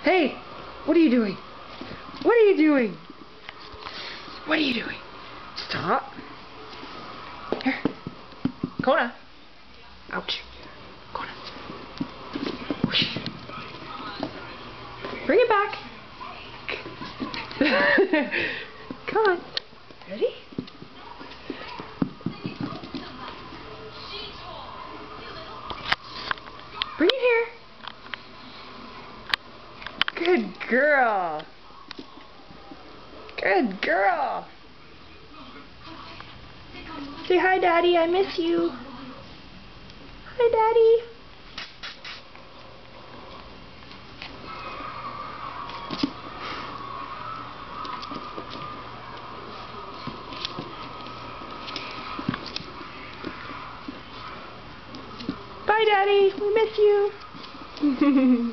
Hey, what are you doing? What are you doing? What are you doing? Stop. Here. Kona. Ouch. Kona. Whoosh. Bring it back. Come on. Ready? Bring it here. Good girl. Good girl. Say hi, Daddy. I miss you. Hi, Daddy. Bye, Daddy. We miss you.